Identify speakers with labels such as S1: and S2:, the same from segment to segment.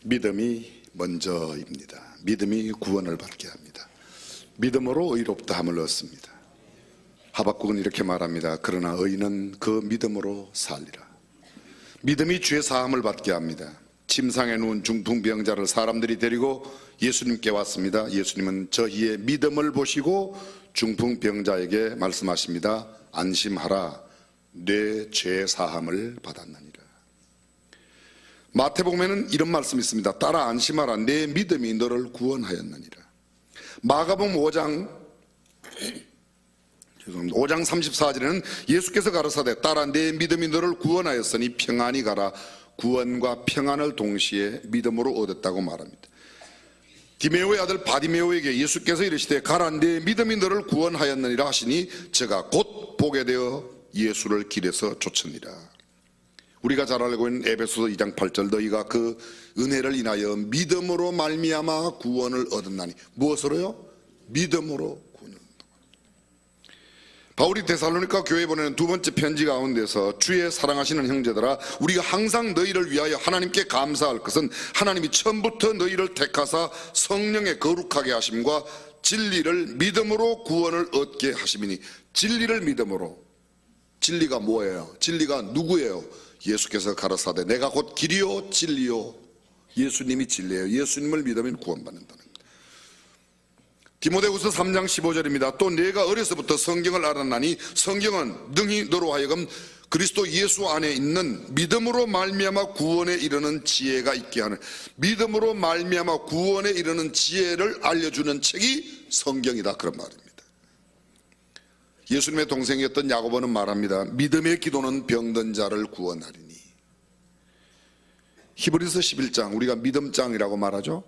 S1: 믿음이 먼저입니다. 믿음이 구원을 받게 합니다. 믿음으로 의롭다함을 얻습니다. 하박국은 이렇게 말합니다. 그러나 의인은 그 믿음으로 살리라. 믿음이 죄 사함을 받게 합니다. 침상에 누운 중풍병자를 사람들이 데리고 예수님께 왔습니다. 예수님은 저희의 믿음을 보시고 중풍병자에게 말씀하십니다. 안심하라, 내 죄 사함을 받았느니라. 마태복음에는 이런 말씀이 있습니다. 따라 안심하라, 내 믿음이 너를 구원하였느니라. 마가복음 5장 34절에는 예수께서 가라사대 따라 내 믿음이 너를 구원하였으니 평안히 가라. 구원과 평안을 동시에 믿음으로 얻었다고 말합니다. 디메오의 아들 바디메오에게 예수께서 이르시되 가라, 내 믿음이 너를 구원하였느니라 하시니 저가 곧 보게 되어 예수를 길에서 쫓으니라. 우리가 잘 알고 있는 에베소서 2장 8절 너희가 그 은혜를 인하여 믿음으로 말미암아 구원을 얻었나니. 무엇으로요? 믿음으로 구원을 얻는다. 바울이 데살로니가 교회에 보내는 두 번째 편지 가운데서 주의 사랑하시는 형제들아, 우리가 항상 너희를 위하여 하나님께 감사할 것은 하나님이 처음부터 너희를 택하사 성령의 거룩하게 하심과 진리를 믿음으로 구원을 얻게 하심이니. 진리를 믿음으로. 진리가 뭐예요? 진리가 누구예요? 예수께서 가라사대 내가 곧 길이요 진리요. 예수님이 진리예요. 예수님을 믿으면 구원받는다는 겁니다. 디모데후서 3장 15절입니다. 또 내가 어려서부터 성경을 알았나니 성경은 능히 너로 하여금 그리스도 예수 안에 있는 믿음으로 말미암아 구원에 이르는 지혜가 있게 하는, 믿음으로 말미암아 구원에 이르는 지혜를 알려주는 책이 성경이다, 그런 말입니다. 예수님의 동생이었던 야고보는 말합니다. 믿음의 기도는 병든 자를 구원하리니. 히브리서 11장, 우리가 믿음장이라고 말하죠.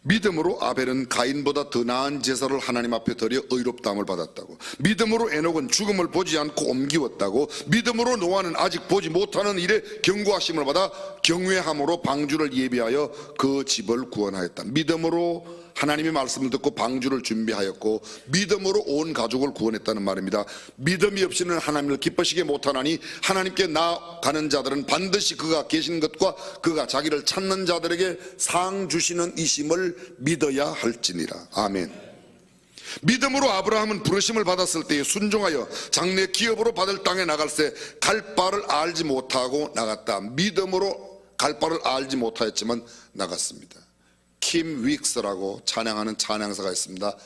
S1: 믿음으로 아벨은 가인보다 더 나은 제사를 하나님 앞에 드려 의롭다함을 받았다고. 믿음으로 에녹은 죽음을 보지 않고 옮기웠다고. 믿음으로 노아는 아직 보지 못하는 일에 경고하심을 받아 경외함으로 방주를 예비하여 그 집을 구원하였다. 믿음으로 하나님의 말씀을 듣고 방주를 준비하였고 믿음으로 온 가족을 구원했다는 말입니다. 믿음이 없이는 하나님을 기쁘시게 못하나니 하나님께 나아가는 자들은 반드시 그가 계신 것과 그가 자기를 찾는 자들에게 상 주시는 이심을 믿어야 할지니라. 아멘. 믿음으로 아브라함은 부르심을 받았을 때에 순종하여 장래 기업으로 받을 땅에 나갈새 갈 바를 알지 못하고 나갔다. 믿음으로 갈 바를 알지 못하였지만 나갔습니다. 킴 윅스라고 찬양하는 찬양사가 있습니다.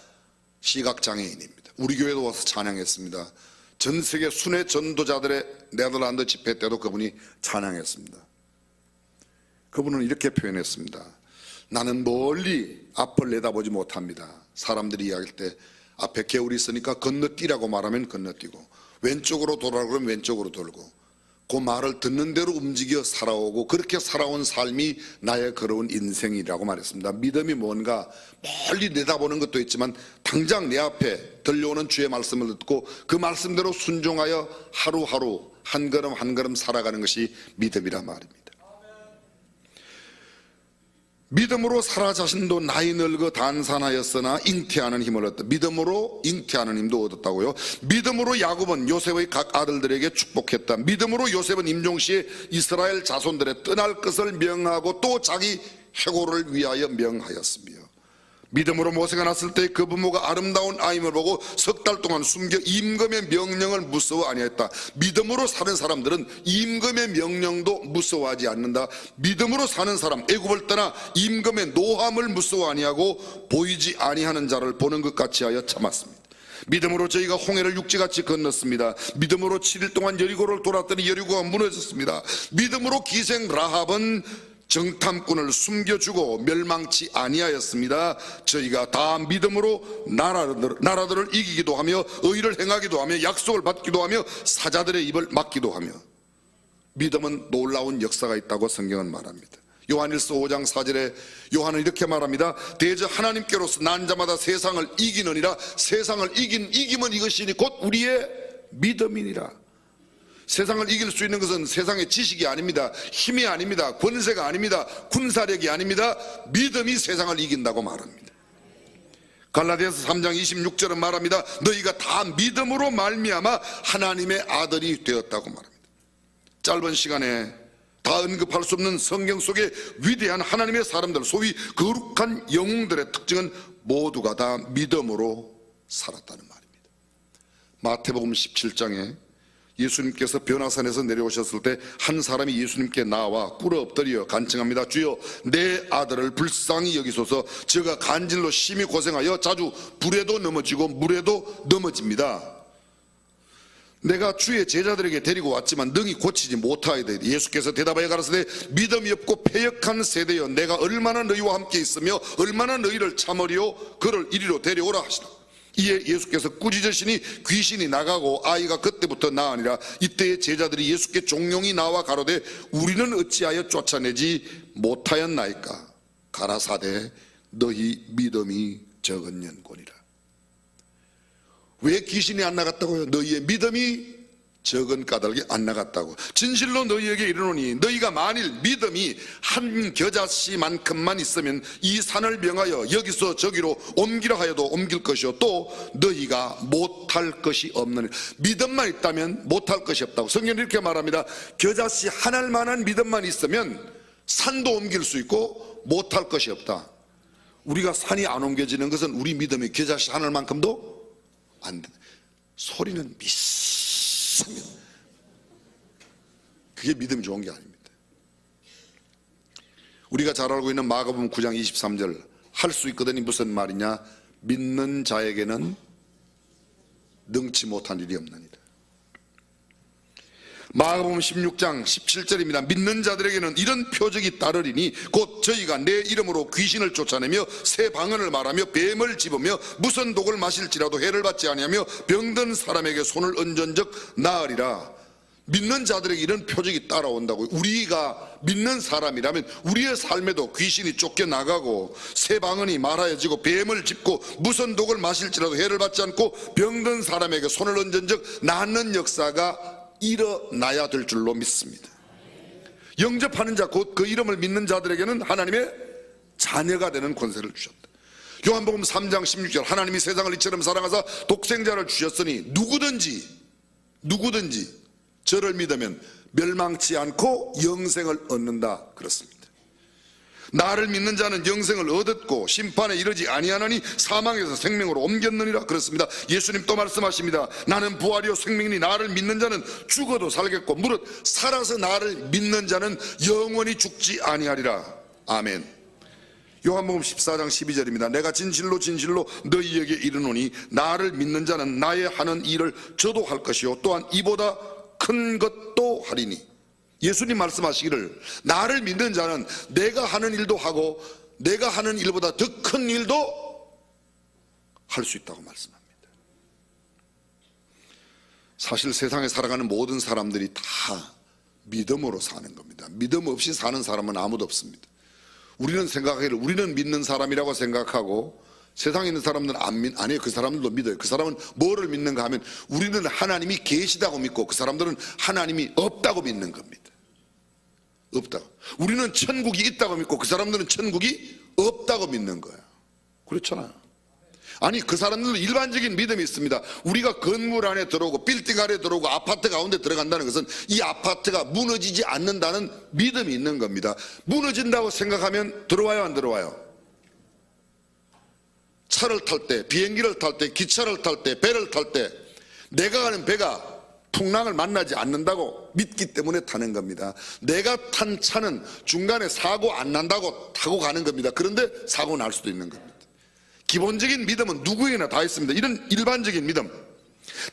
S1: 시각장애인입니다. 우리 교회도 와서 찬양했습니다. 전 세계 순회 전도자들의 네덜란드 집회 때도 그분이 찬양했습니다. 그분은 이렇게 표현했습니다. 나는 멀리 앞을 내다보지 못합니다. 사람들이 이야기할 때 앞에 개울이 있으니까 건너뛰라고 말하면 건너뛰고 왼쪽으로 돌아라 그러면 왼쪽으로 돌고 그 말을 듣는 대로 움직여 살아오고 그렇게 살아온 삶이 나의 걸어온 인생이라고 말했습니다. 믿음이 뭔가 멀리 내다보는 것도 있지만 당장 내 앞에 들려오는 주의 말씀을 듣고 그 말씀대로 순종하여 하루하루 한 걸음 한 걸음 살아가는 것이 믿음이라 말입니다. 믿음으로 사라 자신도 나이 늙어 단산하였으나 잉태하는 힘을 얻었다. 믿음으로 잉태하는 힘도 얻었다고요. 믿음으로 야곱은 요셉의 각 아들들에게 축복했다. 믿음으로 요셉은 임종시에 이스라엘 자손들의 떠날 것을 명하고 또 자기 해고를 위하여 명하였으며, 믿음으로 모세가 났을 때 그 부모가 아름다운 아임을 보고 석 달 동안 숨겨 임금의 명령을 무서워 아니했다. 믿음으로 사는 사람들은 임금의 명령도 무서워하지 않는다. 믿음으로 사는 사람, 애굽을 떠나 임금의 노함을 무서워 아니하고 보이지 아니하는 자를 보는 것 같이 하여 참았습니다. 믿음으로 저희가 홍해를 육지같이 건넜습니다. 믿음으로 7일 동안 여리고를 돌았더니 여리고가 무너졌습니다. 믿음으로 기생 라합은 정탐꾼을 숨겨주고 멸망치 아니하였습니다. 저희가 다 믿음으로 나라들을 이기기도 하며 의를 행하기도 하며 약속을 받기도 하며 사자들의 입을 막기도 하며. 믿음은 놀라운 역사가 있다고 성경은 말합니다. 요한일서 5장 4절에 요한은 이렇게 말합니다. 대저 하나님께로서 난 자마다 세상을 이기느니라. 세상을 이기면 이것이니 곧 우리의 믿음이니라. 세상을 이길 수 있는 것은 세상의 지식이 아닙니다. 힘이 아닙니다. 권세가 아닙니다. 군사력이 아닙니다. 믿음이 세상을 이긴다고 말합니다. 갈라디아서 3장 26절은 말합니다. 너희가 다 믿음으로 말미암아 하나님의 아들이 되었다고 말합니다. 짧은 시간에 다 언급할 수 없는 성경 속의 위대한 하나님의 사람들, 소위 거룩한 영웅들의 특징은 모두가 다 믿음으로 살았다는 말입니다. 마태복음 17장에 예수님께서 변화산에서 내려오셨을 때 한 사람이 예수님께 나와 꿇어 엎드려 간청합니다. 주여, 내 아들을 불쌍히 여기소서. 저가 간질로 심히 고생하여 자주 불에도 넘어지고 물에도 넘어집니다. 내가 주의 제자들에게 데리고 왔지만 능히 고치지 못하이다. 예수께서 대답하여 가라사대 믿음이 없고 패역한 세대여, 내가 얼마나 너희와 함께 있으며 얼마나 너희를 참으리요. 그를 이리로 데려오라 하시라. 이에 예수께서 꾸짖으시니 귀신이 나가고 아이가 그때부터 나으니라. 이때의 제자들이 예수께 종용이 나와 가로되 우리는 어찌하여 쫓아내지 못하였나이까. 가라사대 너희 믿음이 적은년고니라. 왜 귀신이 안 나갔다고요? 너희의 믿음이 적은 까닭에 안 나갔다고. 진실로 너희에게 이르노니 너희가 만일 믿음이 한 겨자씨만큼만 있으면 이 산을 명하여 여기서 저기로 옮기라 하여도 옮길 것이요 또 너희가 못할 것이 없느니. 믿음만 있다면 못할 것이 없다고 성경은 이렇게 말합니다. 겨자씨 한 알만한 믿음만 있으면 산도 옮길 수 있고 못할 것이 없다. 우리가 산이 안 옮겨지는 것은 우리 믿음이 겨자씨 한 알만큼도 안 돼. 소리는 미습니다. 그게 믿음이 좋은 게 아닙니다. 우리가 잘 알고 있는 마가복음 9장 23절 할 수 있거든이 무슨 말이냐? 믿는 자에게는 능치 못한 일이 없느니라. 마가복음 16장 17절입니다. 믿는 자들에게는 이런 표적이 따르리니 곧 저희가 내 이름으로 귀신을 쫓아내며 새 방언을 말하며 뱀을 집으며 무슨 독을 마실지라도 해를 받지 아니하며 병든 사람에게 손을 얹은즉 나으리라. 믿는 자들에게 이런 표적이 따라온다고요. 우리가 믿는 사람이라면 우리의 삶에도 귀신이 쫓겨나가고 새 방언이 말하여지고 뱀을 짚고 무슨 독을 마실지라도 해를 받지 않고 병든 사람에게 손을 얹은즉 낫는 역사가 일어나야 될 줄로 믿습니다. 영접하는 자 곧 그 이름을 믿는 자들에게는 하나님의 자녀가 되는 권세를 주셨다. 요한복음 3장 16절 하나님이 세상을 이처럼 사랑하사 독생자를 주셨으니 누구든지 저를 믿으면 멸망치 않고 영생을 얻는다 그렇습니다. 나를 믿는 자는 영생을 얻었고 심판에 이르지 아니하나니 사망에서 생명으로 옮겼느니라 그렇습니다. 예수님 또 말씀하십니다. 나는 부활이요 생명이니 나를 믿는 자는 죽어도 살겠고 무릇 살아서 나를 믿는 자는 영원히 죽지 아니하리라. 아멘. 요한복음 14장 12절입니다. 내가 진실로 진실로 너희에게 이르노니 나를 믿는 자는 나의 하는 일을 저도 할 것이요 또한 이보다 큰 것도 하리니. 예수님 말씀하시기를 나를 믿는 자는 내가 하는 일도 하고 내가 하는 일보다 더 큰 일도 할 수 있다고 말씀합니다. 사실 세상에 살아가는 모든 사람들이 다 믿음으로 사는 겁니다. 믿음 없이 사는 사람은 아무도 없습니다. 우리는 생각하기를 우리는 믿는 사람이라고 생각하고 세상에 있는 사람들은 아니에요. 그 사람들도 믿어요. 그 사람은 뭐를 믿는가 하면 우리는 하나님이 계시다고 믿고 그 사람들은 하나님이 없다고 믿는 겁니다. 없다고. 우리는 천국이 있다고 믿고 그 사람들은 천국이 없다고 믿는 거야. 그렇잖아요. 아니 그 사람들은 일반적인 믿음이 있습니다. 우리가 건물 안에 들어오고 빌딩 안에 들어오고 아파트 가운데 들어간다는 것은 이 아파트가 무너지지 않는다는 믿음이 있는 겁니다. 무너진다고 생각하면 들어와요 안 들어와요? 차를 탈 때, 비행기를 탈 때, 기차를 탈 때, 배를 탈 때 내가 가는 배가 풍랑을 만나지 않는다고 믿기 때문에 타는 겁니다. 내가 탄 차는 중간에 사고 안 난다고 타고 가는 겁니다. 그런데 사고 날 수도 있는 겁니다. 기본적인 믿음은 누구에게나 다 있습니다. 이런 일반적인 믿음.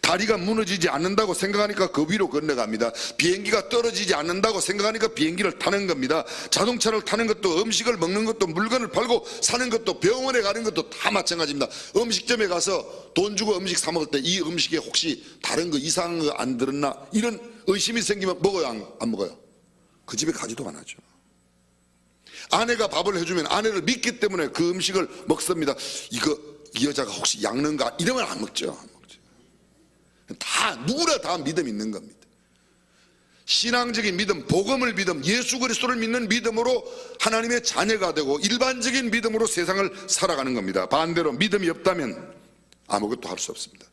S1: 다리가 무너지지 않는다고 생각하니까 그 위로 건너갑니다. 비행기가 떨어지지 않는다고 생각하니까 비행기를 타는 겁니다. 자동차를 타는 것도 음식을 먹는 것도 물건을 팔고 사는 것도 병원에 가는 것도 다 마찬가지입니다. 음식점에 가서 돈 주고 음식 사 먹을 때 이 음식에 혹시 다른 거 이상한 거 안 들었나 이런 의심이 생기면 먹어요 안 먹어요? 그 집에 가지도 않았죠. 아내가 밥을 해주면 아내를 믿기 때문에 그 음식을 먹습니다. 이 여자가 혹시 양는가 이러면 안 먹죠. 다 누구나 다 믿음이 있는 겁니다. 신앙적인 믿음, 복음을 믿음, 예수 그리스도를 믿는 믿음으로 하나님의 자녀가 되고 일반적인 믿음으로 세상을 살아가는 겁니다. 반대로 믿음이 없다면 아무것도 할 수 없습니다.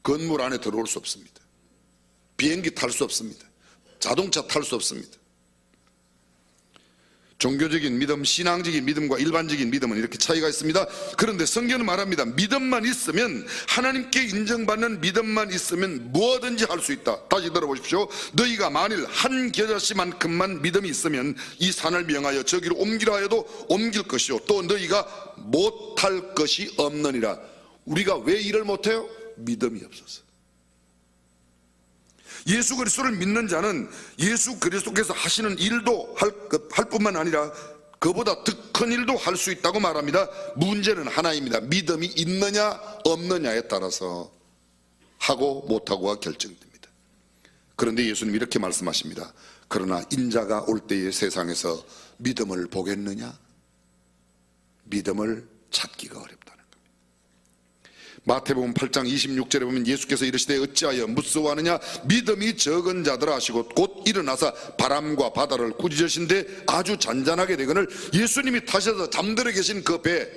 S1: 건물 안에 들어올 수 없습니다. 비행기 탈 수 없습니다. 자동차 탈 수 없습니다. 종교적인 믿음, 신앙적인 믿음과 일반적인 믿음은 이렇게 차이가 있습니다. 그런데 성경은 말합니다. 믿음만 있으면, 하나님께 인정받는 믿음만 있으면 뭐든지 할 수 있다. 다시 들어보십시오. 너희가 만일 한 겨자씨만큼만 믿음이 있으면 이 산을 명하여 저기로 옮기라 해도 옮길 것이요 또 너희가 못할 것이 없느니라. 우리가 왜 일을 못해요? 믿음이 없어서. 예수 그리스도를 믿는 자는 예수 그리스도께서 하시는 일도 할 뿐만 아니라 그보다 더 큰 일도 할 수 있다고 말합니다. 문제는 하나입니다. 믿음이 있느냐 없느냐에 따라서 하고 못하고가 결정됩니다. 그런데 예수님 이렇게 말씀하십니다. 그러나 인자가 올 때에 세상에서 믿음을 보겠느냐? 믿음을 찾기가 어렵다는 겁니다. 마태복음 8장 26절에 보면 예수께서 이르시되 어찌하여 무서워하느냐? 믿음이 적은 자들아 하시고 곧 일어나서 바람과 바다를 꾸짖으신데 아주 잔잔하게 되거늘 예수님이 타셔서 잠들어 계신 그 배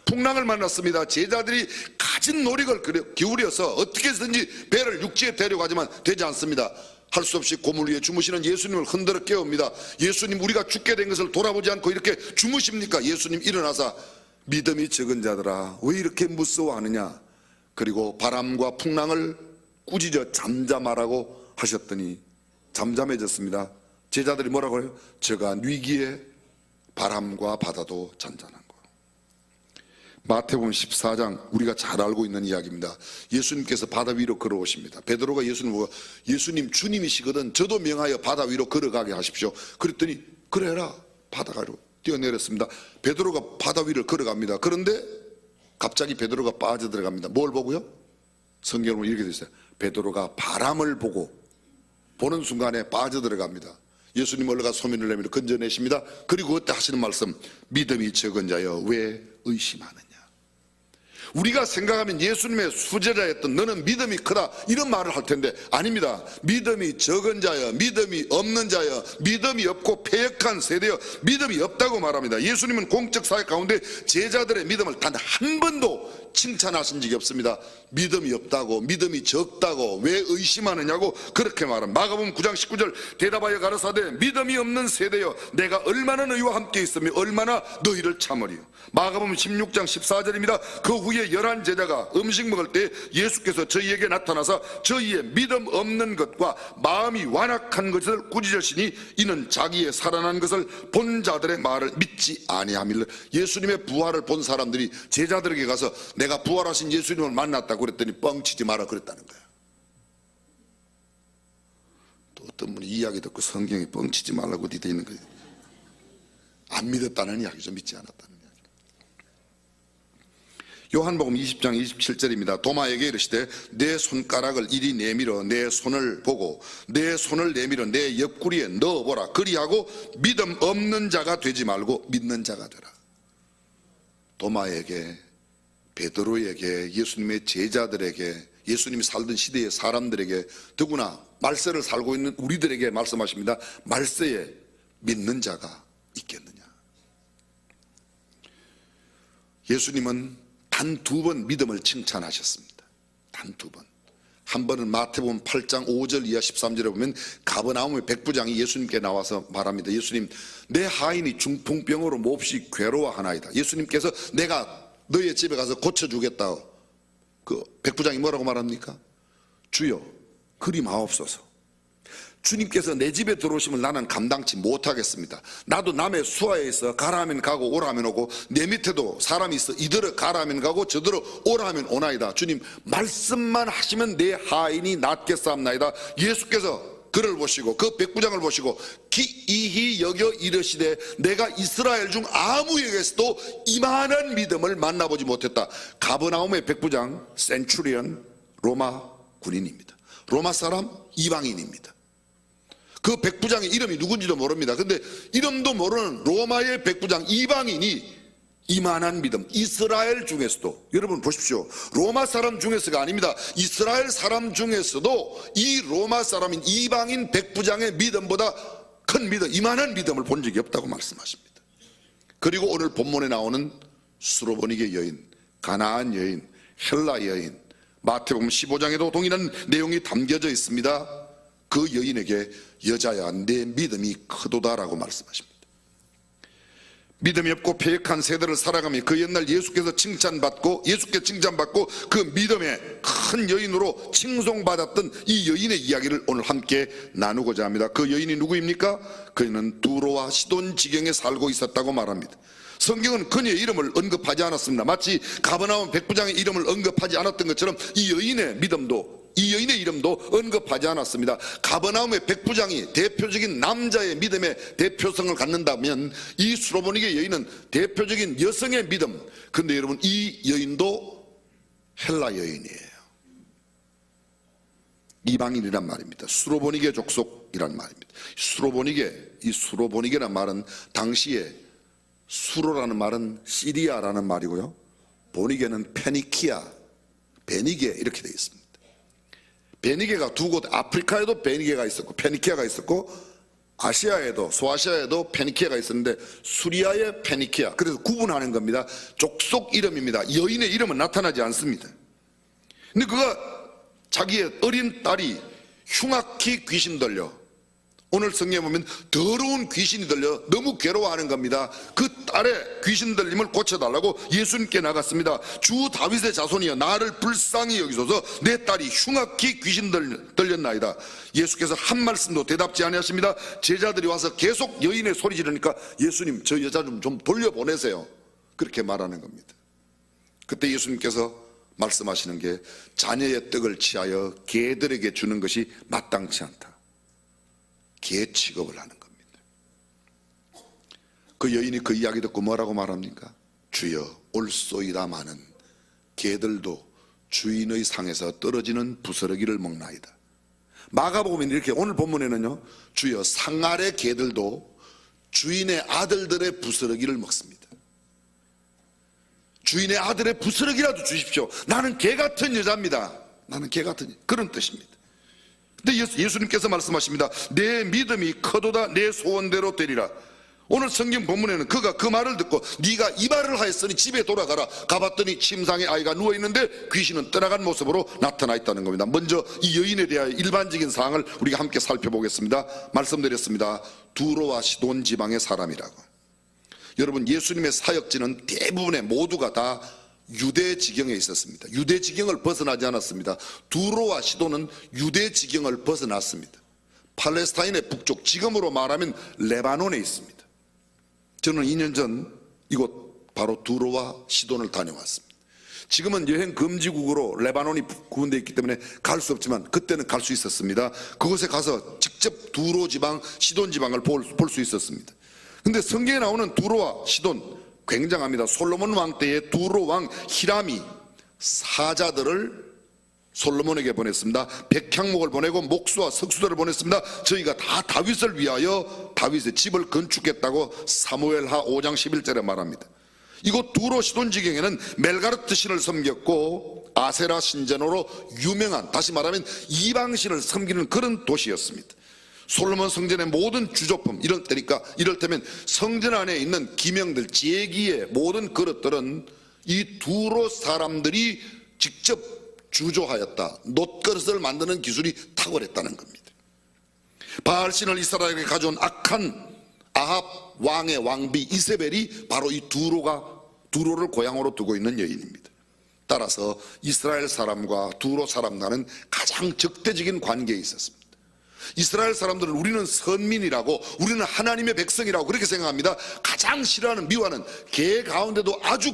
S1: 풍랑을 만났습니다. 제자들이 가진 노력을 기울여서 어떻게 해서든지 배를 육지에 데려가지만 되지 않습니다. 할 수 없이 고물 위에 주무시는 예수님을 흔들어 깨웁니다. 예수님, 우리가 죽게 된 것을 돌아보지 않고 이렇게 주무십니까? 예수님 일어나서 믿음이 적은 자들아 왜 이렇게 무서워하느냐? 그리고 바람과 풍랑을 꾸짖어 잠잠하라고 하셨더니 잠잠해졌습니다. 제자들이 뭐라고 해요? 저가 위기에 바람과 바다도 잔잔한 거. 마태복음 14장 우리가 잘 알고 있는 이야기입니다. 예수님께서 바다 위로 걸어오십니다. 베드로가 예수님 보고 예수님 주님이시거든 저도 명하여 바다 위로 걸어가게 하십시오. 그랬더니 그래라. 바다가 뛰어내렸습니다. 베드로가 바다 위를 걸어갑니다. 그런데 갑자기 베드로가 빠져들어갑니다. 뭘 보고요? 성경을 보면 이렇게 되어 있어요. 베드로가 바람을 보고 보는 순간에 빠져들어갑니다. 예수님 올라가 소민을 내밀어 건져내십니다. 그리고 그때 하시는 말씀, 믿음이 적은 자여 왜 의심하느냐? 우리가 생각하면 예수님의 수제자였던 너는 믿음이 크다 이런 말을 할 텐데 아닙니다. 믿음이 적은 자여, 믿음이 없는 자여, 믿음이 없고 패역한 세대여, 믿음이 없다고 말합니다. 예수님은 공적 사역 가운데 제자들의 믿음을 단 한 번도 칭찬하신 적이 없습니다. 믿음이 없다고, 믿음이 적다고, 왜 의심하느냐고 그렇게 말합니다. 마가복음 9장 19절 대답하여 가라사대 믿음이 없는 세대여 내가 얼마나 너희와 함께 있으며 얼마나 너희를 참으리요. 마가복음 16장 14절입니다. 그 후에 11 제자가 음식 먹을 때 예수께서 저희에게 나타나서 저희의 믿음 없는 것과 마음이 완악한 것을 꾸짖으시니 이는 자기의 살아난 것을 본 자들의 말을 믿지 아니함이라. 예수님의 부활을 본 사람들이 제자들에게 가서 내가 부활하신 예수님을 만났다고 그랬더니 뻥치지 마라 그랬다는 거야. 또 어떤 분이 이야기 듣고 성경에 뻥치지 말라고 되어 있는 거예요. 안 믿었다는 이야기죠. 믿지 않았다는 이야기. 요한복음 20장 27절입니다. 도마에게 이르시되 내 손가락을 이리 내밀어 내 손을 보고 내 손을 내밀어 내 옆구리에 넣어보라. 그리하고 믿음 없는 자가 되지 말고 믿는 자가 되라. 도마에게, 베드로에게, 예수님의 제자들에게, 예수님이 살던 시대의 사람들에게, 더구나 말세를 살고 있는 우리들에게 말씀하십니다. 말세에 믿는 자가 있겠느냐? 예수님은 단 2번 믿음을 칭찬하셨습니다. 단 2번. 한 번은 마태복음 8장 5절 이하 13절에 보면 가버나움의 백부장이 예수님께 나와서 말합니다. 예수님, 내 하인이 중풍병으로 몹시 괴로워하나이다. 예수님께서 내가 너희의 집에 가서 고쳐주겠다. 그 백부장이 뭐라고 말합니까? 주여 그리 마옵소서. 주님께서 내 집에 들어오시면 나는 감당치 못하겠습니다. 나도 남의 수하에 있어 가라 하면 가고 오라 하면 오고 내 밑에도 사람이 있어 이들어 가라 하면 가고 저들어 오라 하면 오나이다. 주님 말씀만 하시면 내 하인이 낫겠사옵나이다. 예수께서 그를 보시고 그 백부장을 보시고 기이히 여겨 이르시되 내가 이스라엘 중 아무에게서도 이만한 믿음을 만나보지 못했다. 가버나움의 백부장 센츄리언 로마 군인입니다. 로마 사람 이방인입니다. 그 백부장의 이름이 누군지도 모릅니다. 근데 이름도 모르는 로마의 백부장 이방인이 이만한 믿음, 이스라엘 중에서도, 여러분 보십시오, 로마 사람 중에서가 아닙니다. 이스라엘 사람 중에서도 이 로마 사람인 이방인 백부장의 믿음보다 큰 믿음, 이만한 믿음을 본 적이 없다고 말씀하십니다. 그리고 오늘 본문에 나오는 수로보니게 여인, 가나안 여인, 헬라 여인, 마태복음 15장에도 동일한 내용이 담겨져 있습니다. 그 여인에게 여자야 내 믿음이 크도다라고 말씀하십니다. 믿음이 없고 패역한 세대를 살아가며 그 옛날 예수께 칭찬받고 그 믿음의 큰 여인으로 칭송받았던 이 여인의 이야기를 오늘 함께 나누고자 합니다. 그 여인이 누구입니까? 그녀는 두로와 시돈 지경에 살고 있었다고 말합니다. 성경은 그녀의 이름을 언급하지 않았습니다. 마치 가버나움 백부장의 이름을 언급하지 않았던 것처럼 이 여인의 이름도 언급하지 않았습니다. 가버나움의 백부장이 대표적인 남자의 믿음의 대표성을 갖는다면 이 수로보니게 여인은 대표적인 여성의 믿음. 근데 여러분, 이 여인도 헬라 여인이에요. 이방인이란 말입니다. 수로보니게 족속이란 말입니다. 이 수로보니게란 말은 당시에 수로라는 말은 시리아라는 말이고요, 보니게는 페니키아, 베니게 이렇게 되어 있습니다. 베니게가 두 곳, 아프리카에도 베니게가 있었고 페니키아가 있었고 아시아에도, 소아시아에도 페니키아가 있었는데 수리아의 페니키아, 그래서 구분하는 겁니다. 족속 이름입니다. 여인의 이름은 나타나지 않습니다. 근데 그가 자기의 어린 딸이 흉악히 귀신 들려, 오늘 성경에 보면 더러운 귀신이 들려 너무 괴로워하는 겁니다. 그 딸의 귀신 들림을 고쳐달라고 예수님께 나갔습니다. 주 다윗의 자손이여, 나를 불쌍히 여기소서, 내 딸이 흉악히 귀신 들렸나이다. 예수께서 한 말씀도 대답지 아니하십니다. 제자들이 와서 계속 여인의 소리 지르니까 예수님, 저 여자 좀 돌려보내세요, 그렇게 말하는 겁니다. 그때 예수님께서 말씀하시는 게, 자녀의 떡을 취하여 개들에게 주는 것이 마땅치 않다. 개 취급을 하는 겁니다. 그 여인이 그 이야기 듣고 뭐라고 말합니까? 주여, 올소이다마는 개들도 주인의 상에서 떨어지는 부스러기를 먹나이다. 마가복음은 이렇게, 오늘 본문에는요, 주여, 상 아래 개들도 주인의 아들들의 부스러기를 먹습니다. 주인의 아들의 부스러기라도 주십시오. 나는 개 같은 여자입니다. 나는 개 같은, 그런 뜻입니다. 근데 예수님께서 말씀하십니다. 내 믿음이 커도다 내 소원대로 되리라. 오늘 성경 본문에는 그가 그 말을 듣고 네가 이 말을 하였으니 집에 돌아가라. 가봤더니 침상에 아이가 누워있는데 귀신은 떠나간 모습으로 나타나 있다는 겁니다. 먼저 이 여인에 대하여 일반적인 사항을 우리가 함께 살펴보겠습니다. 말씀드렸습니다. 두로와 시돈 지방의 사람이라고. 여러분, 예수님의 사역지는 대부분의 모두가 다 유대 지경에 있었습니다. 유대 지경을 벗어나지 않았습니다. 두로와 시돈은 유대 지경을 벗어났습니다. 팔레스타인의 북쪽, 지금으로 말하면 레바논에 있습니다. 저는 2년 전 이곳 바로 두로와 시돈을 다녀왔습니다. 지금은 여행 금지국으로 레바논이 구분되어 있기 때문에 갈 수 없지만 그때는 갈 수 있었습니다. 그곳에 가서 직접 두로 지방, 시돈 지방을 볼 수 있었습니다. 근데 성경에 나오는 두로와 시돈 굉장합니다. 솔로몬 왕 때에 두로 왕 히람이 사자들을 솔로몬에게 보냈습니다. 백향목을 보내고 목수와 석수들을 보냈습니다. 저희가 다 다윗을 위하여 다윗의 집을 건축했다고 사무엘하 5장 11절에 말합니다. 이곳 두로 시돈 지경에는 멜가르트 신을 섬겼고 아세라 신전으로 유명한, 다시 말하면 이방신을 섬기는 그런 도시였습니다. 솔로몬 성전의 모든 주조품, 이럴때면 성전 안에 있는 기명들, 제기의 모든 그릇들은 이 두로 사람들이 직접 주조하였다. 놋그릇을 만드는 기술이 탁월했다는 겁니다. 바알신을 이스라엘에게 가져온 악한 아합 왕의 왕비 이세벨이 바로 이 두로를 고향으로 두고 있는 여인입니다. 따라서 이스라엘 사람과 두로 사람과는 가장 적대적인 관계에 있었습니다. 이스라엘 사람들은 우리는 선민이라고, 우리는 하나님의 백성이라고 그렇게 생각합니다. 가장 싫어하는, 미워하는 개 가운데도 아주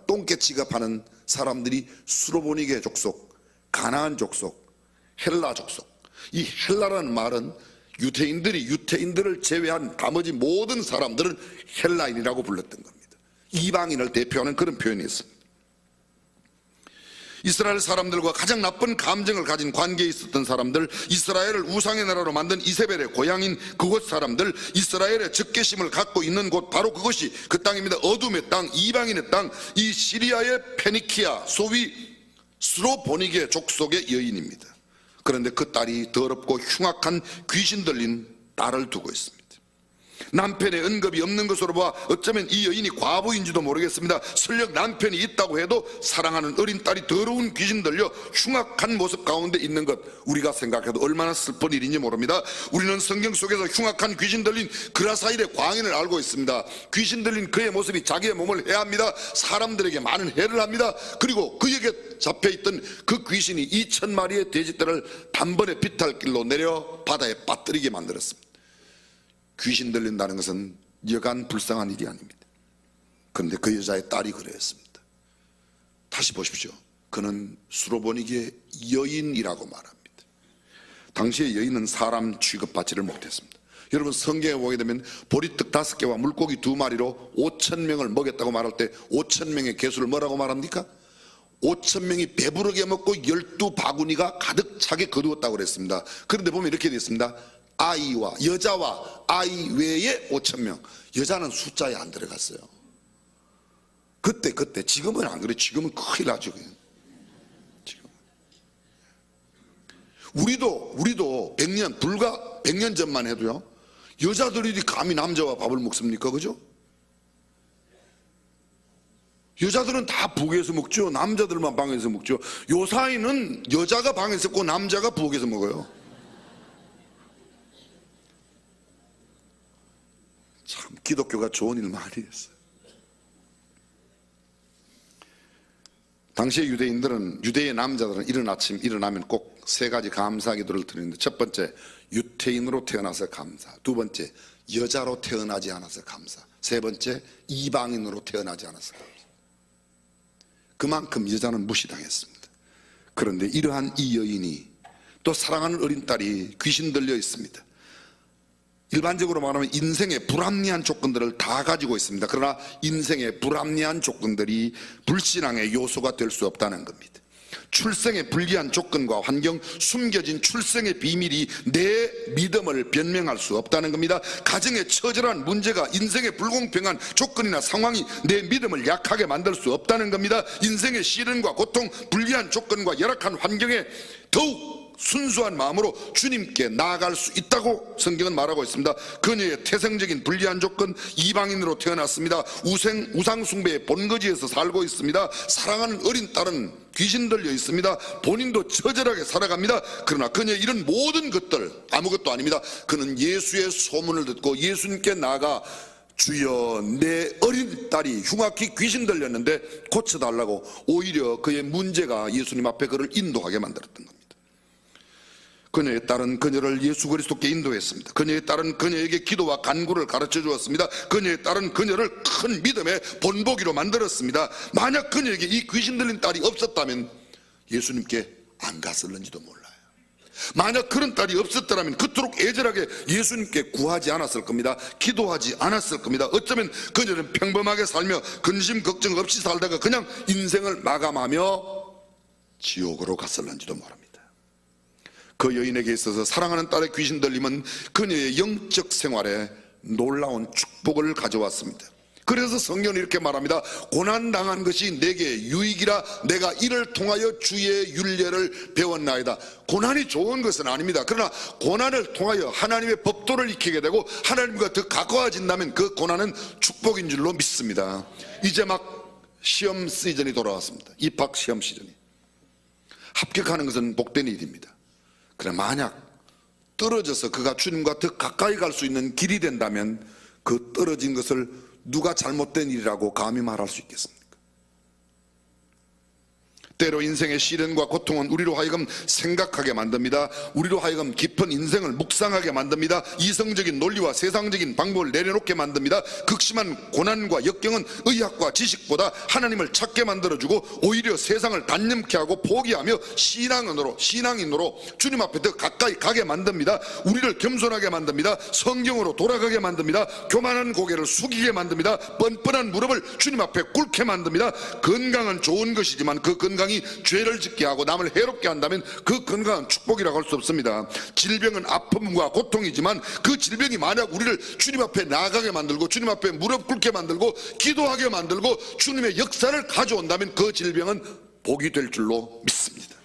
S1: 똥개 취급하는 사람들이 수로보니게 족속, 가나안 족속, 헬라 족속. 이 헬라라는 말은 유태인들을 제외한 나머지 모든 사람들은 헬라인이라고 불렀던 겁니다. 이방인을 대표하는 그런 표현이었습니다. 이스라엘 사람들과 가장 나쁜 감정을 가진 관계에 있었던 사람들, 이스라엘을 우상의 나라로 만든 이세벨의 고향인 그곳 사람들, 이스라엘의 적개심을 갖고 있는 곳, 바로 그것이 그 땅입니다. 어둠의 땅, 이방인의 땅, 이 시리아의 페니키아, 소위 수로보니게 족속의 여인입니다. 그런데 그 딸이 더럽고 흉악한 귀신 들린 딸을 두고 있습니다. 남편의 언급이 없는 것으로 봐 어쩌면 이 여인이 과부인지도 모르겠습니다. 설령 남편이 있다고 해도 사랑하는 어린 딸이 더러운 귀신 들려 흉악한 모습 가운데 있는 것, 우리가 생각해도 얼마나 슬픈 일인지 모릅니다. 우리는 성경 속에서 흉악한 귀신 들린 그라사일의 광인을 알고 있습니다. 귀신 들린 그의 모습이 자기의 몸을 해합니다. 사람들에게 많은 해를 합니다. 그리고 그에게 잡혀있던 그 귀신이 2,000마리의 돼지떼를 단번에 비탈길로 내려 바다에 빠뜨리게 만들었습니다. 귀신 들린다는 것은 여간 불쌍한 일이 아닙니다. 그런데 그 여자의 딸이 그랬습니다. 다시 보십시오. 그는 수로보니게 여인이라고 말합니다. 당시의 여인은 사람 취급받지를 못했습니다. 여러분 성경에 보게 되면 보리떡 5개와 물고기 2마리로 5,000명을 먹였다고 말할 때 5,000명의 개수를 뭐라고 말합니까? 5,000명이 배부르게 먹고 12바구니가 가득 차게 거두었다고 그랬습니다. 그런데 보면 이렇게 되어 있습니다. 아이와 여자와 아이 외에 5,000명. 여자는 숫자에 안 들어갔어요. 그때 지금은 안 그래. 지금은 큰일 나죠. 지금 우리도 100년 불과 100년 전만 해도요, 여자들이 감히 남자와 밥을 먹습니까? 그죠? 여자들은 다 부엌에서 먹죠. 남자들만 방에서 먹죠. 요사이는 여자가 방에서 먹고 남자가 부엌에서 먹어요. 참 기독교가 좋은 일 많이 했어요. 당시의 유대의 남자들은 이른 아침 일어나면 꼭 3가지 감사 기도를 드리는데, 첫 번째 유태인으로 태어나서 감사, 두 번째 여자로 태어나지 않아서 감사, 세 번째 이방인으로 태어나지 않아서 감사. 그만큼 여자는 무시당했습니다. 그런데 이러한 이 여인이 또 사랑하는 어린 딸이 귀신 들려 있습니다. 일반적으로 말하면 인생의 불합리한 조건들을 다 가지고 있습니다. 그러나 인생의 불합리한 조건들이 불신앙의 요소가 될 수 없다는 겁니다. 출생의 불리한 조건과 환경, 숨겨진 출생의 비밀이 내 믿음을 변명할 수 없다는 겁니다. 가정의 처절한 문제가, 인생의 불공평한 조건이나 상황이 내 믿음을 약하게 만들 수 없다는 겁니다. 인생의 시련과 고통, 불리한 조건과 열악한 환경에 더욱 순수한 마음으로 주님께 나아갈 수 있다고 성경은 말하고 있습니다. 그녀의 태생적인 불리한 조건, 이방인으로 태어났습니다. 우상 숭배의 본거지에서 살고 있습니다. 사랑하는 어린 딸은 귀신 들려 있습니다. 본인도 처절하게 살아갑니다. 그러나 그녀의 이런 모든 것들 아무것도 아닙니다. 그는 예수의 소문을 듣고 예수님께 나아가, 주여 내 어린 딸이 흉악히 귀신 들렸는데 고쳐달라고, 오히려 그의 문제가 예수님 앞에 그를 인도하게 만들었던 겁니다. 그녀의 딸은 그녀를 예수 그리스도께 인도했습니다. 그녀의 딸은 그녀에게 기도와 간구를 가르쳐 주었습니다. 그녀의 딸은 그녀를 큰 믿음의 본보기로 만들었습니다. 만약 그녀에게 이 귀신 들린 딸이 없었다면 예수님께 안 갔을는지도 몰라요. 만약 그런 딸이 없었더라면 그토록 애절하게 예수님께 구하지 않았을 겁니다. 기도하지 않았을 겁니다. 어쩌면 그녀는 평범하게 살며 근심 걱정 없이 살다가 그냥 인생을 마감하며 지옥으로 갔을는지도 모릅니다. 그 여인에게 있어서 사랑하는 딸의 귀신 들림은 그녀의 영적 생활에 놀라운 축복을 가져왔습니다. 그래서 성경은 이렇게 말합니다. 고난당한 것이 내게 유익이라 내가 이를 통하여 주의 율례를 배웠나이다. 고난이 좋은 것은 아닙니다. 그러나 고난을 통하여 하나님의 법도를 익히게 되고 하나님과 더 가까워진다면 그 고난은 축복인 줄로 믿습니다. 이제 막 시험 시즌이 돌아왔습니다. 입학 시험 시즌이. 합격하는 것은 복된 일입니다. 그러나 만약 떨어져서 그가 주님과 더 가까이 갈 수 있는 길이 된다면 그 떨어진 것을 누가 잘못된 일이라고 감히 말할 수 있겠습니까? 때로 인생의 시련과 고통은 우리로 하여금 생각하게 만듭니다. 우리로 하여금 깊은 인생을 묵상하게 만듭니다. 이성적인 논리와 세상적인 방법을 내려놓게 만듭니다. 극심한 고난과 역경은 의학과 지식보다 하나님을 찾게 만들어주고 오히려 세상을 단념케 하고 포기하며 신앙인으로 주님 앞에 더 가까이 가게 만듭니다. 우리를 겸손하게 만듭니다. 성경으로 돌아가게 만듭니다. 교만한 고개를 숙이게 만듭니다. 뻔뻔한 무릎을 주님 앞에 꿇게 만듭니다. 건강은 좋은 것이지만 그 건강이 죄를 짓게 하고 남을 해롭게 한다면 그 건강은 축복이라고 할 수 없습니다. 질병은 아픔과 고통이지만 그 질병이 만약 우리를 주님 앞에 나아가게 만들고 주님 앞에 무릎 꿇게 만들고 기도하게 만들고 주님의 역사를 가져온다면 그 질병은 복이 될 줄로 믿습니다.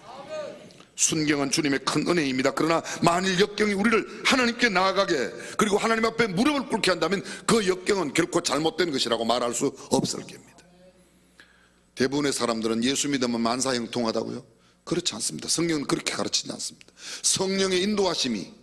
S1: 순경은 주님의 큰 은혜입니다. 그러나 만일 역경이 우리를 하나님께 나아가게, 그리고 하나님 앞에 무릎을 꿇게 한다면 그 역경은 결코 잘못된 것이라고 말할 수 없을 겁니다. 대부분의 사람들은 예수 믿으면 만사형통하다고요? 그렇지 않습니다. 성경은 그렇게 가르치지 않습니다. 성령의 인도하심이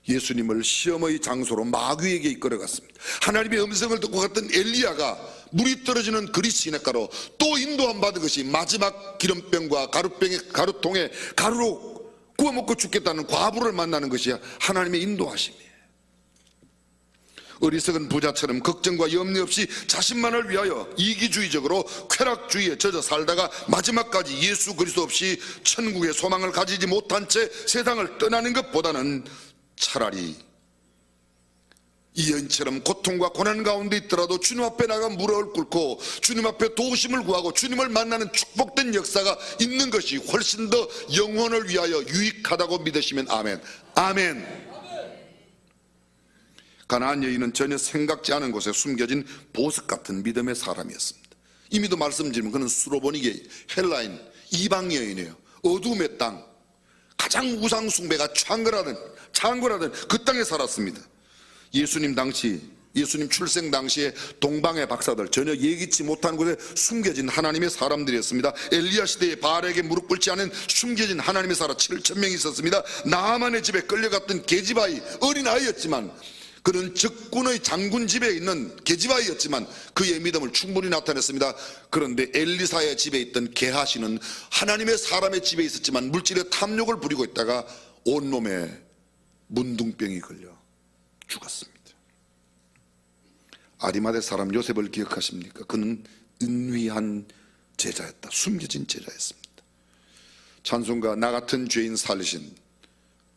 S1: 예수님을 시험의 장소로 마귀에게 이끌어갔습니다. 하나님의 음성을 듣고 갔던 엘리야가 물이 떨어지는 그리스 시냇가로 또 인도함 받은 것이 마지막 기름병과 가루통에 가루로 구워 먹고 죽겠다는 과부를 만나는 것이 하나님의 인도하심이에요. 어리석은 부자처럼 걱정과 염려 없이 자신만을 위하여 이기주의적으로 쾌락주의에 젖어 살다가 마지막까지 예수 그리스도 없이 천국의 소망을 가지지 못한 채 세상을 떠나는 것보다는 차라리 이 여인처럼 고통과 고난 가운데 있더라도 주님 앞에 나가 무릎을 꿇고 주님 앞에 도우심을 구하고 주님을 만나는 축복된 역사가 있는 것이 훨씬 더 영혼을 위하여 유익하다고 믿으시면 아멘. 아멘. 가나안 여인은 전혀 생각지 않은 곳에 숨겨진 보석 같은 믿음의 사람이었습니다. 이미도 말씀드리면 그는 수로보니게 헬라인 이방 여인이에요. 어둠의 땅, 가장 우상 숭배가 창궐하던 그 땅에 살았습니다. 예수님 출생 당시에 동방의 박사들, 전혀 예기치 못한 곳에 숨겨진 하나님의 사람들이었습니다. 엘리야 시대에 바알에게 무릎 꿇지 않은 숨겨진 하나님의 사람 7,000명이 있었습니다. 나아만의 집에 끌려갔던 계집아이, 어린아이였지만, 그는 적군의 장군 집에 있는 계집아이였지만 그의 믿음을 충분히 나타냈습니다. 그런데 엘리사의 집에 있던 게하시는 하나님의 사람의 집에 있었지만 물질의 탐욕을 부리고 있다가 온몸에 문둥병이 걸려 죽었습니다. 아리마대 사람 요셉을 기억하십니까? 그는 은위한 제자였다. 숨겨진 제자였습니다. 찬송가 나 같은 죄인 살리신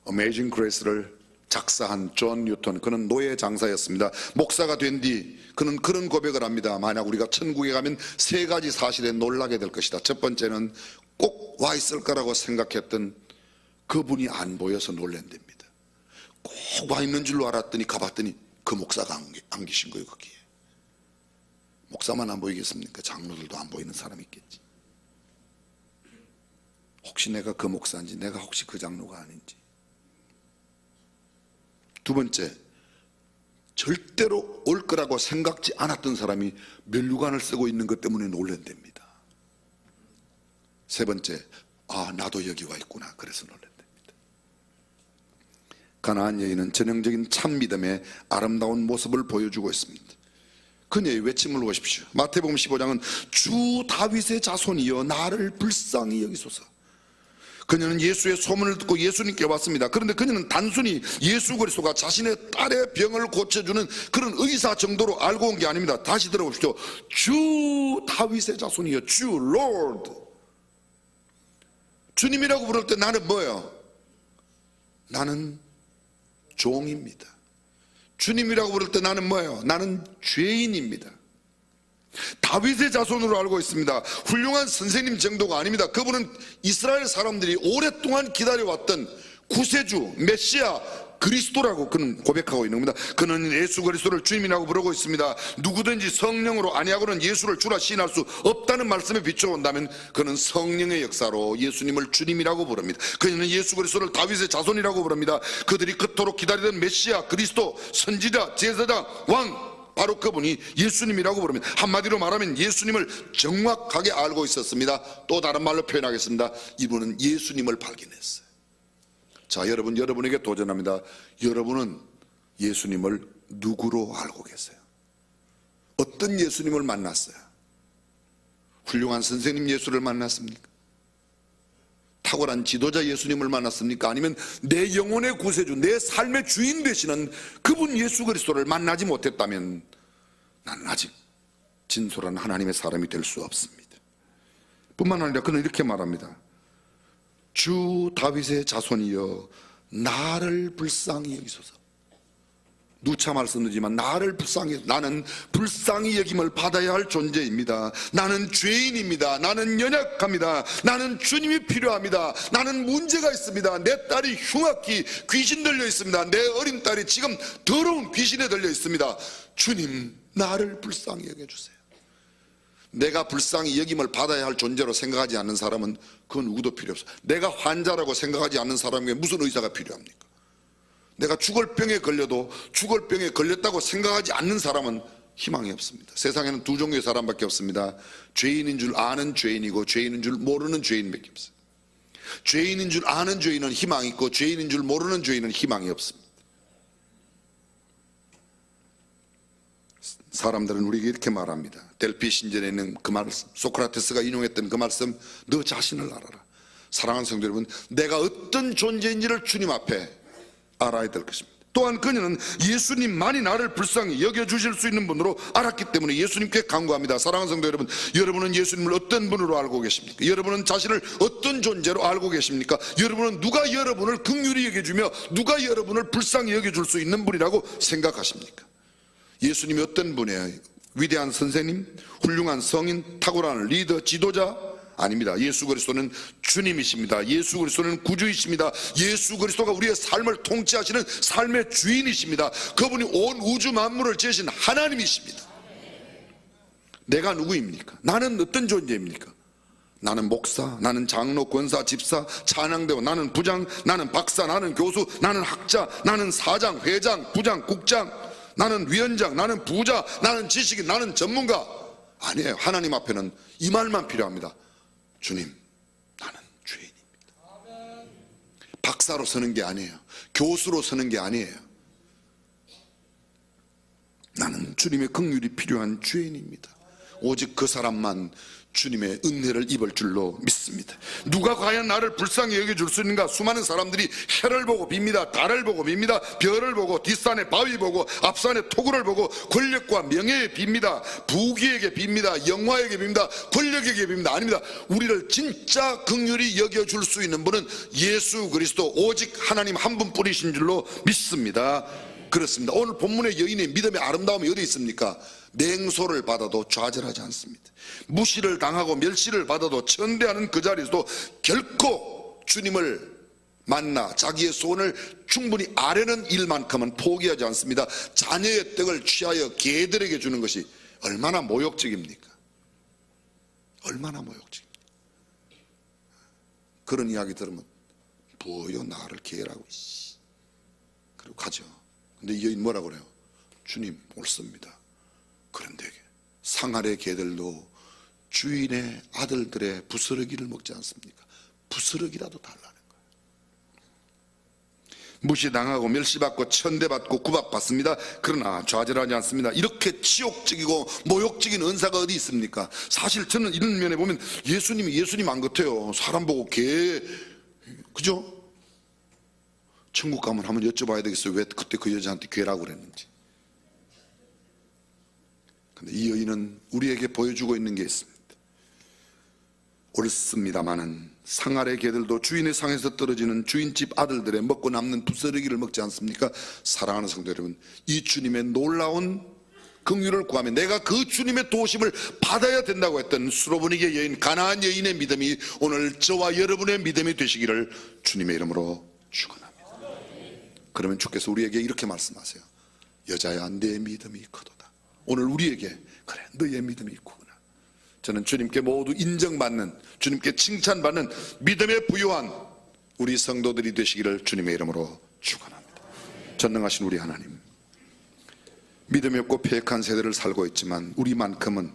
S1: Amazing Grace를 작사한 존 뉴턴, 그는 노예 장사였습니다. 목사가 된 뒤 그는 그런 고백을 합니다. 만약 우리가 천국에 가면 세 가지 사실에 놀라게 될 것이다. 첫 번째는 꼭 와 있을 거라고 생각했던 그분이 안 보여서 놀란답니다. 꼭 와 있는 줄로 알았더니 가봤더니 그 목사가 안 계신 거예요. 거기에 목사만 안 보이겠습니까? 장로들도 안 보이는 사람이 있겠지. 혹시 내가 그 목사인지, 내가 혹시 그 장로가 아닌지. 두 번째, 절대로 올 거라고 생각지 않았던 사람이 면류관을 쓰고 있는 것 때문에 놀란답니다. 세 번째, 아 나도 여기 와 있구나, 그래서 놀란답니다. 가나안 여인은 전형적인 참 믿음의 아름다운 모습을 보여주고 있습니다. 그녀의 외침을 보십시오. 마태복음 15장은 주 다윗의 자손이여 나를 불쌍히 여기소서. 그녀는 예수의 소문을 듣고 예수님께 왔습니다. 그런데 그녀는 단순히 예수 그리스도가 자신의 딸의 병을 고쳐주는 그런 의사 정도로 알고 온 게 아닙니다. 다시 들어보십시오. 주 다윗의 자손이여, 주 Lord. 주님이라고 부를 때 나는 뭐예요? 나는 종입니다. 주님이라고 부를 때 나는 뭐예요? 나는 죄인입니다. 다윗의 자손으로 알고 있습니다. 훌륭한 선생님 정도가 아닙니다. 그분은 이스라엘 사람들이 오랫동안 기다려왔던 구세주 메시아 그리스도라고 그는 고백하고 있는 겁니다. 그는 예수 그리스도를 주님이라고 부르고 있습니다. 누구든지 성령으로 아니하고는 예수를 주라 시인할 수 없다는 말씀에 비춰온다면 그는 성령의 역사로 예수님을 주님이라고 부릅니다. 그는 예수 그리스도를 다윗의 자손이라고 부릅니다. 그들이 그토록 기다리던 메시아 그리스도, 선지자, 제사장, 왕, 바로 그분이 예수님이라고 부릅니다. 한마디로 말하면 예수님을 정확하게 알고 있었습니다. 또 다른 말로 표현하겠습니다. 이분은 예수님을 발견했어요. 자, 여러분에게 도전합니다. 여러분은 예수님을 누구로 알고 계세요? 어떤 예수님을 만났어요? 훌륭한 선생님 예수를 만났습니까? 탁월한 지도자 예수님을 만났습니까? 아니면 내 영혼의 구세주, 내 삶의 주인 되시는 그분 예수 그리스도를 만나지 못했다면 나는 아직 진솔한 하나님의 사람이 될 수 없습니다. 뿐만 아니라 그는 이렇게 말합니다. 주 다윗의 자손이여 나를 불쌍히 여기소서. 누차 말씀드리지만 나를 불쌍히, 나는 불쌍히 여김을 받아야 할 존재입니다. 나는 죄인입니다. 나는 연약합니다. 나는 주님이 필요합니다. 나는 문제가 있습니다. 내 딸이 흉악히 귀신 들려 있습니다. 내 어린 딸이 지금 더러운 귀신에 들려 있습니다. 주님 나를 불쌍히 여겨주세요. 내가 불쌍히 여김을 받아야 할 존재로 생각하지 않는 사람은 그 누구도 필요 없어. 내가 환자라고 생각하지 않는 사람에게 무슨 의사가 필요합니까? 내가 죽을 병에 걸려도 죽을 병에 걸렸다고 생각하지 않는 사람은 희망이 없습니다. 세상에는 두 종류의 사람밖에 없습니다. 죄인인 줄 아는 죄인이고 죄인인 줄 모르는 죄인밖에 없어요. 죄인인 줄 아는 죄인은 희망이 있고 죄인인 줄 모르는 죄인은 희망이 없습니다. 사람들은 우리에게 이렇게 말합니다. 델피 신전에 있는 그 말씀, 소크라테스가 인용했던 그 말씀, 너 자신을 알아라. 사랑하는 성도 여러분, 내가 어떤 존재인지를 주님 앞에 알아야 될 것입니다. 또한 그녀는 예수님만이 나를 불쌍히 여겨주실 수 있는 분으로 알았기 때문에 예수님께 간구합니다. 사랑하는 성도 여러분, 여러분은 예수님을 어떤 분으로 알고 계십니까? 여러분은 자신을 어떤 존재로 알고 계십니까? 여러분은 누가 여러분을 긍휼히 여겨주며 누가 여러분을 불쌍히 여겨줄 수 있는 분이라고 생각하십니까? 예수님이 어떤 분이에요? 위대한 선생님, 훌륭한 성인, 탁월한 리더, 지도자? 아닙니다. 예수 그리스도는 주님이십니다. 예수 그리스도는 구주이십니다. 예수 그리스도가 우리의 삶을 통치하시는 삶의 주인이십니다. 그분이 온 우주 만물을 지으신 하나님이십니다. 내가 누구입니까? 나는 어떤 존재입니까? 나는 목사, 나는 장로, 권사, 집사, 찬양대원, 나는 부장, 나는 박사, 나는 교수, 나는 학자, 나는 사장, 회장, 부장, 국장, 나는 위원장, 나는 부자, 나는 지식인, 나는 전문가. 아니에요. 하나님 앞에는 이 말만 필요합니다. 주님, 나는 죄인입니다. 박사로 서는 게 아니에요. 교수로 서는 게 아니에요. 나는 주님의 긍휼이 필요한 죄인입니다. 오직 그 사람만 주님의 은혜를 입을 줄로 믿습니다. 누가 과연 나를 불쌍히 여겨줄 수 있는가? 수많은 사람들이 해를 보고 빕니다. 달을 보고 빕니다. 별을 보고 뒷산의 바위 보고 앞산의 토굴을 보고 권력과 명예에 빕니다. 부귀에게 빕니다. 영화에게 빕니다. 권력에게 빕니다. 아닙니다. 우리를 진짜 긍휼히 여겨줄 수 있는 분은 예수 그리스도 오직 하나님 한 분뿐이신 줄로 믿습니다. 그렇습니다. 오늘 본문의 여인의 믿음의 아름다움이 어디 있습니까? 냉소를 받아도 좌절하지 않습니다. 무시를 당하고 멸시를 받아도 천대하는 그 자리에서도 결코 주님을 만나 자기의 소원을 충분히 아뢰는 일만큼은 포기하지 않습니다. 자녀의 떡을 취하여 개들에게 주는 것이 얼마나 모욕적입니까? 얼마나 모욕적입니까? 그런 이야기 들으면 뭐요 나를 개라고 그리고 가죠. 근데 이 여인 뭐라고 그래요? 주님 옳습니다. 그런데 상하의 개들도 주인의 아들들의 부스러기를 먹지 않습니까? 부스러기라도 달라는 거예요. 무시당하고 멸시받고 천대받고 구박받습니다. 그러나 좌절하지 않습니다. 이렇게 치욕적이고 모욕적인 은사가 어디 있습니까? 사실 저는 이런 면에 보면 예수님이 예수님 안 같아요. 사람 보고 개, 그죠? 천국 가면 한번 여쭤봐야 되겠어요. 왜 그때 그 여자한테 괴라고 그랬는지. 근데 이 여인은 우리에게 보여주고 있는 게 있습니다. 옳습니다마는 상 아래 개들도 주인의 상에서 떨어지는 주인집 아들들의 먹고 남는 부스러기를 먹지 않습니까? 사랑하는 성도 여러분, 이 주님의 놀라운 긍휼을 구하면 내가 그 주님의 도우심을 받아야 된다고 했던 수로보니게 여인, 가나안 여인의 믿음이 오늘 저와 여러분의 믿음이 되시기를 주님의 이름으로 축원합니다. 그러면 주께서 우리에게 이렇게 말씀하세요. 여자야, 내 믿음이 크도다. 오늘 우리에게 그래, 너의 믿음이 크구나. 저는 주님께 모두 인정받는, 주님께 칭찬받는 믿음에 부유한 우리 성도들이 되시기를 주님의 이름으로 축원합니다. 전능하신 우리 하나님, 믿음이 없고 패역한 세대를 살고 있지만 우리만큼은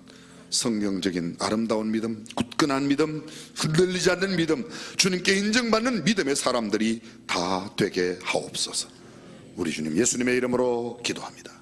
S1: 성경적인 아름다운 믿음, 굳건한 믿음, 흔들리지 않는 믿음, 주님께 인정받는 믿음의 사람들이 다 되게 하옵소서. 우리 주님 예수님의 이름으로 기도합니다.